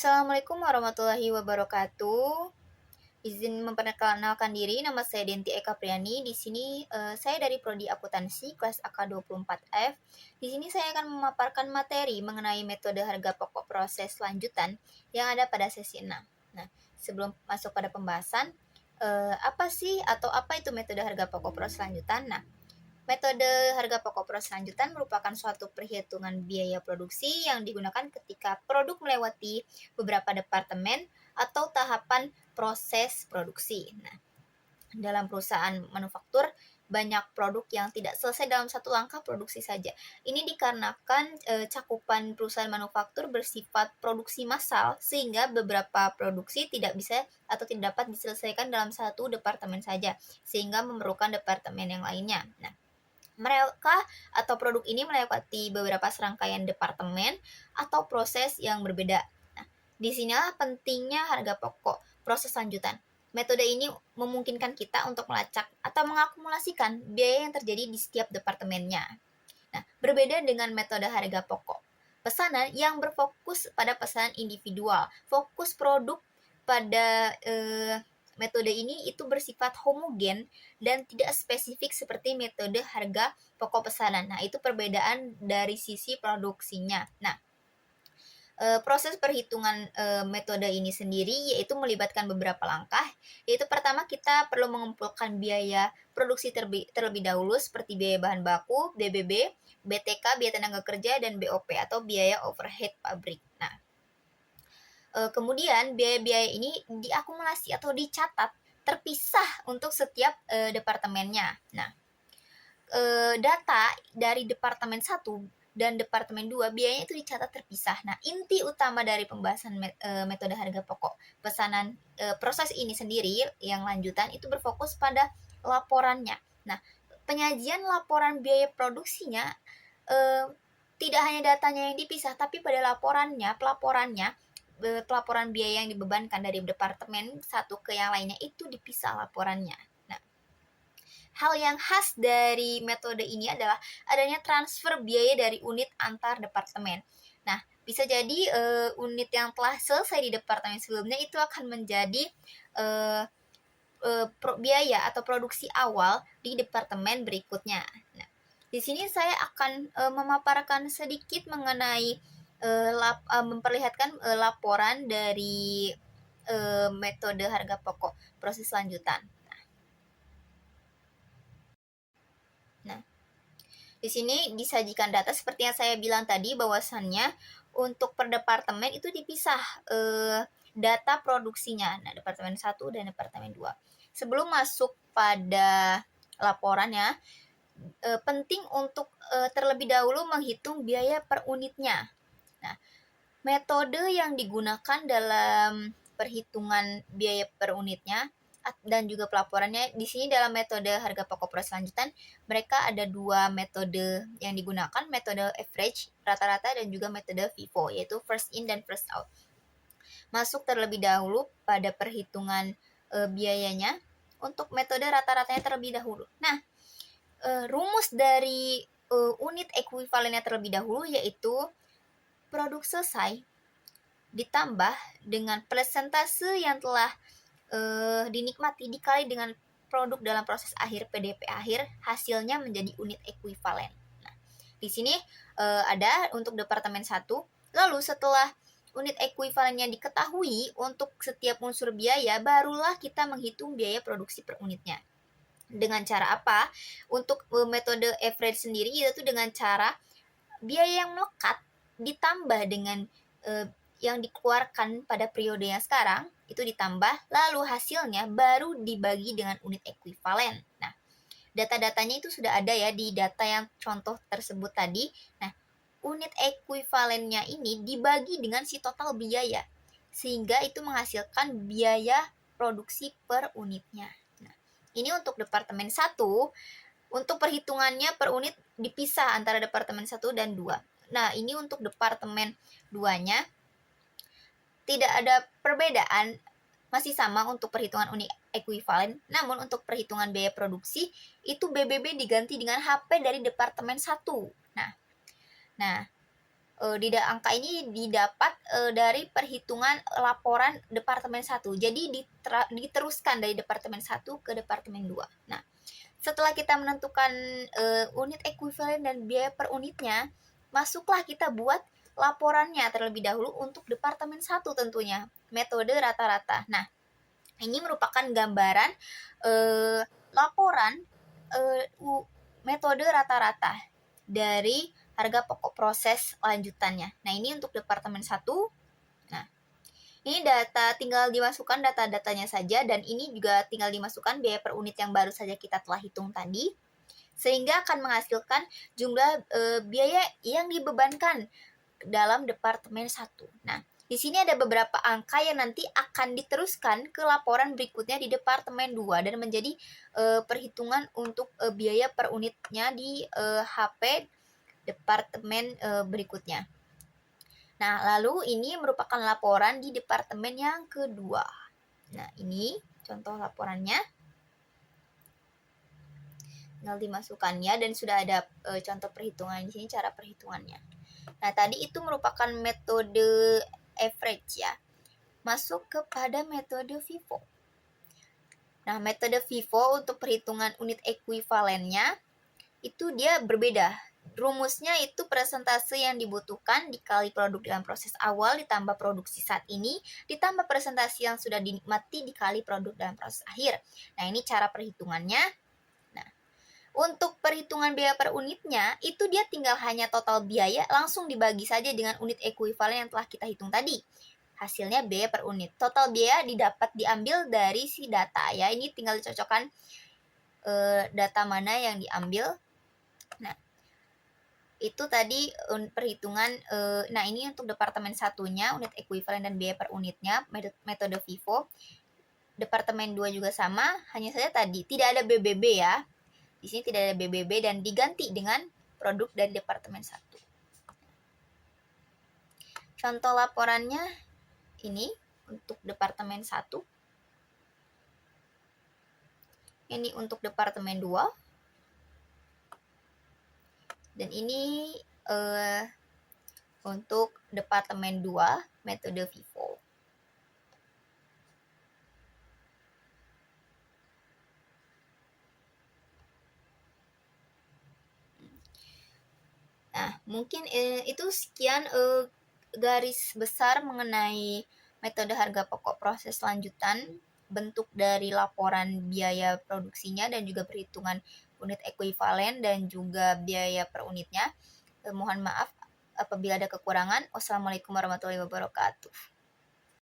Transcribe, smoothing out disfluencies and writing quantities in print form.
Assalamualaikum warahmatullahi wabarakatuh. Izin memperkenalkan diri, nama saya Denti Eka Priani. Di sini saya dari Prodi Akuntansi kelas AK24F. Di sini saya akan memaparkan materi mengenai metode harga pokok proses lanjutan yang ada pada sesi 6. Nah, sebelum masuk pada pembahasan, apa sih atau apa itu metode harga pokok proses lanjutan? Nah, metode harga pokok proses lanjutan merupakan suatu perhitungan biaya produksi yang digunakan ketika produk melewati beberapa departemen atau tahapan proses produksi. Nah, dalam perusahaan manufaktur, banyak produk yang tidak selesai dalam satu langkah produksi saja. Ini dikarenakan cakupan perusahaan manufaktur bersifat produksi massal, sehingga beberapa produksi tidak bisa atau tidak dapat diselesaikan dalam satu departemen saja, sehingga memerlukan departemen yang lainnya. Nah, mereka atau produk ini melewati beberapa serangkaian departemen atau proses yang berbeda. Nah, disinilah pentingnya harga pokok proses lanjutan. Metode ini memungkinkan kita untuk melacak atau mengakumulasikan biaya yang terjadi di setiap departemennya. Nah, berbeda dengan metode harga pokok pesanan yang berfokus pada pesanan individual, fokus produk pada metode ini itu bersifat homogen dan tidak spesifik seperti metode harga pokok pesanan. Nah, itu perbedaan dari sisi produksinya. Nah, proses perhitungan metode ini sendiri yaitu melibatkan beberapa langkah. Yaitu pertama, kita perlu mengumpulkan biaya produksi terlebih dahulu seperti biaya bahan baku, BBB, BTK, biaya tenaga kerja, dan BOP atau biaya overhead pabrik. Nah, kemudian biaya-biaya ini diakumulasi atau dicatat terpisah untuk setiap departemennya. Nah, data dari departemen 1 dan departemen 2 biayanya itu dicatat terpisah. Nah, inti utama dari pembahasan metode harga pokok pesanan proses ini sendiri yang lanjutan itu berfokus pada laporannya. Nah, penyajian laporan biaya produksinya tidak hanya datanya yang dipisah, tapi pada pelaporannya pelaporan biaya yang dibebankan dari departemen satu ke yang lainnya itu dipisah laporannya. Nah, hal yang khas dari metode ini adalah adanya transfer biaya dari unit antar departemen. Nah, bisa jadi unit yang telah selesai di departemen sebelumnya itu akan menjadi biaya atau produksi awal di departemen berikutnya. Nah, di sini saya akan memaparkan sedikit mengenai memperlihatkan laporan dari metode harga pokok proses lanjutan. Nah, di sini disajikan data seperti yang saya bilang tadi, bahwasannya untuk per departemen itu dipisah data produksinya. Nah, departemen 1 dan departemen 2. Sebelum masuk pada laporannya, penting untuk terlebih dahulu menghitung biaya per unitnya. Nah, metode yang digunakan dalam perhitungan biaya per unitnya dan juga pelaporannya di sini dalam metode harga pokok proses lanjutan, mereka ada dua metode yang digunakan, metode average rata-rata dan juga metode FIFO yaitu first in dan first out. Masuk terlebih dahulu pada perhitungan biayanya untuk metode rata-ratanya terlebih dahulu. Nah, rumus dari unit ekuivalennya terlebih dahulu yaitu produk selesai ditambah dengan persentase yang telah dinikmati dikali dengan produk dalam proses akhir PDP akhir, hasilnya menjadi unit ekuivalen. Nah, di sini ada untuk departemen 1. Lalu setelah unit ekuivalennya diketahui untuk setiap unsur biaya, barulah kita menghitung biaya produksi per unitnya. Dengan cara apa? Untuk metode average sendiri yaitu dengan cara biaya yang melekat ditambah dengan yang dikeluarkan pada periode yang sekarang itu ditambah, lalu hasilnya baru dibagi dengan unit ekuivalen. Nah, data-datanya itu sudah ada ya di data yang contoh tersebut tadi. Nah, unit ekuivalennya ini dibagi dengan si total biaya, sehingga itu menghasilkan biaya produksi per unitnya. Nah, ini untuk departemen 1. Untuk perhitungannya per unit dipisah antara departemen 1 dan 2. Nah, ini untuk departemen 2-nya tidak ada perbedaan, masih sama untuk perhitungan unit ekuivalen, namun untuk perhitungan biaya produksi itu BBB diganti dengan HP dari departemen 1. Nah, angka ini didapat dari perhitungan laporan Departemen 1. Jadi diteruskan dari Departemen 1 ke Departemen 2. Nah, setelah kita menentukan unit ekuivalen dan biaya per unitnya, masuklah kita buat laporannya terlebih dahulu untuk Departemen 1 tentunya, metode rata-rata. Nah, ini merupakan gambaran laporan metode rata-rata dari harga pokok proses lanjutannya. Nah, ini untuk Departemen 1. Nah, ini data tinggal dimasukkan data-datanya saja, dan ini juga tinggal dimasukkan biaya per unit yang baru saja kita telah hitung tadi, sehingga akan menghasilkan jumlah biaya yang dibebankan dalam Departemen 1. Nah, di sini ada beberapa angka yang nanti akan diteruskan ke laporan berikutnya di Departemen 2 dan menjadi perhitungan untuk biaya per unitnya di HP Departemen berikutnya. Nah, lalu ini merupakan laporan di Departemen yang kedua. Nah, ini contoh laporannya. Tinggal dimasukkannya dan sudah ada contoh perhitungan di sini, cara perhitungannya. Nah, tadi itu merupakan metode average ya. Masuk kepada metode FIFO. Nah, metode FIFO untuk perhitungan unit ekuivalennya itu dia berbeda. Rumusnya itu persentase yang dibutuhkan dikali produk dalam proses awal ditambah produksi saat ini ditambah persentase yang sudah dinikmati dikali produk dalam proses akhir. Nah, ini cara perhitungannya. Nah, untuk perhitungan biaya per unitnya, itu dia tinggal hanya total biaya langsung dibagi saja dengan unit ekuivalen yang telah kita hitung tadi. Hasilnya biaya per unit. Total biaya diambil dari si data ya. Ini tinggal dicocokkan data mana yang diambil. Nah, itu tadi perhitungan. Nah, ini untuk Departemen 1-nya, unit ekuivalen dan biaya per unitnya, metode FIFO. Departemen 2 juga sama, hanya saja tadi tidak ada BBB ya. Di sini tidak ada BBB dan diganti dengan produk dari Departemen 1. Contoh laporannya ini untuk Departemen 1. Ini untuk Departemen 2. Dan ini untuk Departemen 2 metode FIFO. Nah, mungkin itu sekian garis besar mengenai metode harga pokok proses lanjutan, bentuk dari laporan biaya produksinya dan juga perhitungan unit ekuivalen dan juga biaya per unitnya. Mohon maaf apabila ada kekurangan. Wassalamualaikum warahmatullahi wabarakatuh.